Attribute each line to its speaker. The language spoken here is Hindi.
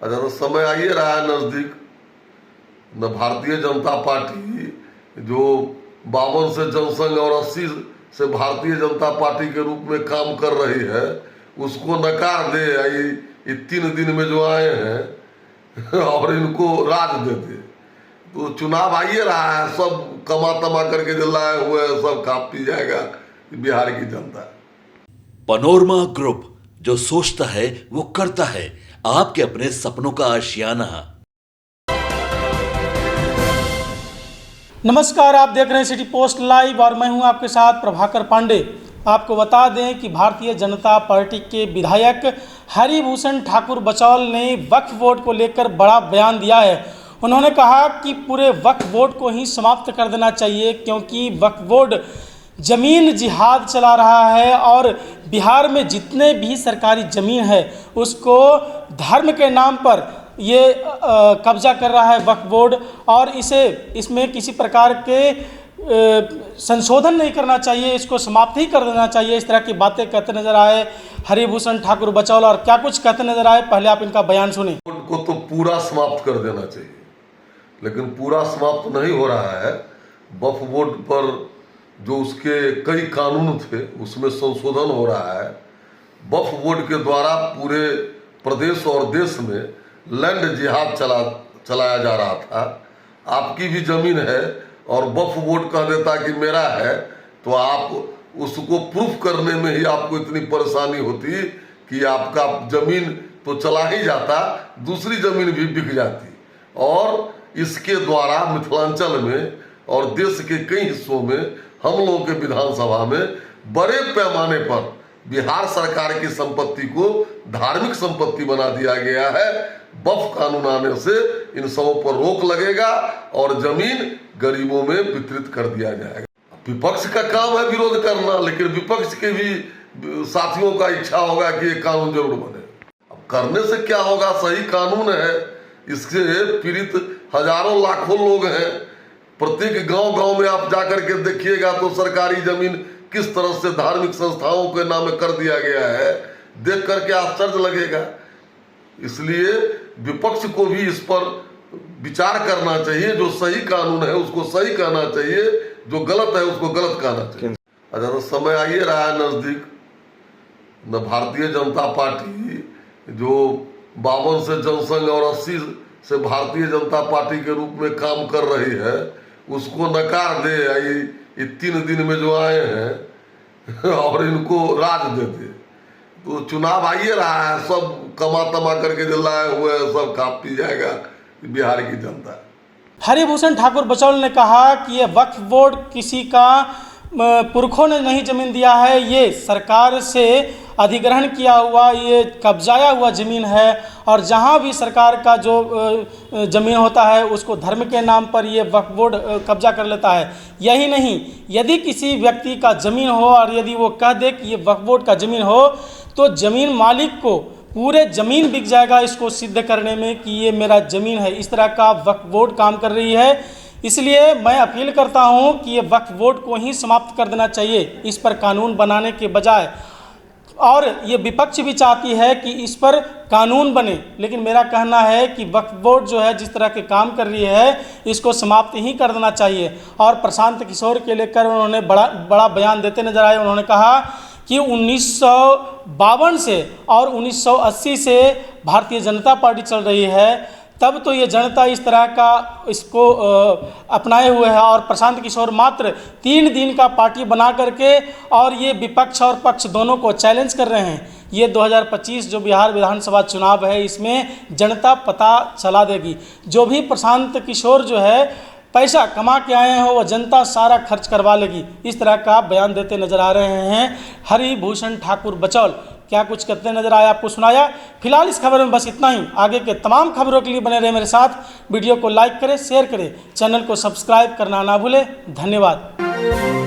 Speaker 1: अच्छा, तो समय आ ही रहा है नजदीक। न भारतीय जनता पार्टी जो 52 से जनसंघ और 80 से भारतीय जनता पार्टी के रूप में काम कर रही है, उसको नकार दे ये 3 दिन में जो आए हैं और इनको राज दे दे। तो चुनाव आ ही रहा है, सब कमा तमा करके जो लाए हुए हैं सब खा पी जाएगा बिहार की जनता।
Speaker 2: पनोरमा ग्रुप, जो सोचता है वो करता है। आपके अपने सपनों का आशियाना।
Speaker 3: नमस्कार, आप देख रहे हैं सिटी पोस्ट लाइव और मैं हूं आपके साथ प्रभाकर पांडे। आपको बता दें कि भारतीय जनता पार्टी के विधायक हरिभूषण ठाकुर बचौल ने वक्फ बोर्ड को लेकर बड़ा बयान दिया है। उन्होंने कहा कि पूरे वक्फ बोर्ड को ही समाप्त कर देना चाहिए, क्योंकि वक्फ बोर्ड ज़मीन जिहाद चला रहा है और बिहार में जितने भी सरकारी ज़मीन है उसको धर्म के नाम पर ये कब्जा कर रहा है वक्फ बोर्ड, और इसमें किसी प्रकार के संशोधन नहीं करना चाहिए, इसको समाप्त ही कर देना चाहिए। इस तरह की बातें कहते नजर आए हरिभूषण ठाकुर बचौल। और क्या कुछ कहते नजर आए, पहले आप इनका बयान सुने।
Speaker 1: को तो पूरा समाप्त कर देना चाहिए, लेकिन पूरा समाप्त नहीं हो रहा है। वक्फ बोर्ड पर जो उसके कई कानून थे उसमें संशोधन हो रहा है। वक्फ बोर्ड के द्वारा पूरे प्रदेश और देश में लैंड जिहाद चलाया जा रहा था। आपकी भी जमीन है और वक्फ बोर्ड कह देता कि मेरा है, तो आप उसको प्रूफ करने में ही आपको इतनी परेशानी होती कि आपका जमीन तो चला ही जाता, दूसरी जमीन भी बिक जाती। और इसके द्वारा मिथिलांचल में और देश के कई हिस्सों में हम लोगों के विधानसभा में बड़े पैमाने पर बिहार सरकार की संपत्ति को धार्मिक संपत्ति बना दिया गया है। वक्फ कानून आने से इन सबों पर रोक लगेगा और जमीन गरीबों में वितरित कर दिया जाएगा। विपक्ष का काम है विरोध करना, लेकिन विपक्ष के भी साथियों का इच्छा होगा कि ये कानून जरूर बने। अब करने से क्या होगा, सही कानून है, इससे पीड़ित हजारों लाखों लोग हैं। प्रत्येक गांव में आप जाकर के देखिएगा तो सरकारी जमीन किस तरह से धार्मिक संस्थाओं के नाम कर दिया गया है, देख करके आश्चर्य लगेगा। इसलिए विपक्ष को भी इस पर विचार करना चाहिए। जो सही कानून है उसको सही कहना चाहिए, जो गलत है उसको गलत कहना चाहिए। अच्छा, तो समय आ ही रहा है नजदीक। न भारतीय जनता पार्टी जो 52 से जनसंघ और 80 से भारतीय जनता पार्टी के रूप में काम कर रही है, उसको नकार दे ये 3 दिन में जो आए हैं और इनको राज दे दे। तो चुनाव आ ही रहा है, सब कमा तमा करके जो लाए हुए हैं सब खा पी जाएगा बिहार की जनता।
Speaker 3: हरिभूषण ठाकुर बचौल ने कहा कि ये वक्फ बोर्ड किसी का पुरखों ने नहीं जमीन दिया है, ये सरकार से अधिग्रहण किया हुआ, ये कब्जाया हुआ ज़मीन है। और जहाँ भी सरकार का जो ज़मीन होता है उसको धर्म के नाम पर ये वक्फ बोर्ड कब्जा कर लेता है। यही नहीं, यदि किसी व्यक्ति का ज़मीन हो और यदि वो कह दे कि ये वक्फ बोर्ड का ज़मीन हो, तो ज़मीन मालिक को पूरे ज़मीन बिक जाएगा इसको सिद्ध करने में कि ये मेरा ज़मीन है। इस तरह का वक्फ बोर्ड काम कर रही है। इसलिए मैं अपील करता हूं कि ये वक्फ बोर्ड को ही समाप्त कर देना चाहिए, इस पर कानून बनाने के बजाय। और ये विपक्ष भी चाहती है कि इस पर कानून बने, लेकिन मेरा कहना है कि वक्फ बोर्ड जो है जिस तरह के काम कर रही है इसको समाप्त ही कर देना चाहिए। और प्रशांत किशोर के लेकर उन्होंने बड़ा बयान देते नजर आए। उन्होंने कहा कि 1952 से और 1980 से भारतीय जनता पार्टी चल रही है, तब तो ये जनता इस तरह का इसको अपनाए हुए है। और प्रशांत किशोर मात्र 3 दिन का पार्टी बना करके और ये विपक्ष और पक्ष दोनों को चैलेंज कर रहे हैं। ये 2025 जो बिहार विधानसभा चुनाव है इसमें जनता पता चला देगी। जो भी प्रशांत किशोर जो है पैसा कमा के आए हो वो जनता सारा खर्च करवा लेगी। इस तरह का बयान देते नजर आ रहे हैं हरिभूषण ठाकुर बचौल। क्या कुछ करते नजर आए आपको सुनाया। फिलहाल इस खबर में बस इतना ही। आगे के तमाम खबरों के लिए बने रहे मेरे साथ। वीडियो को लाइक करें, शेयर करें, चैनल को सब्सक्राइब करना ना भूलें। धन्यवाद।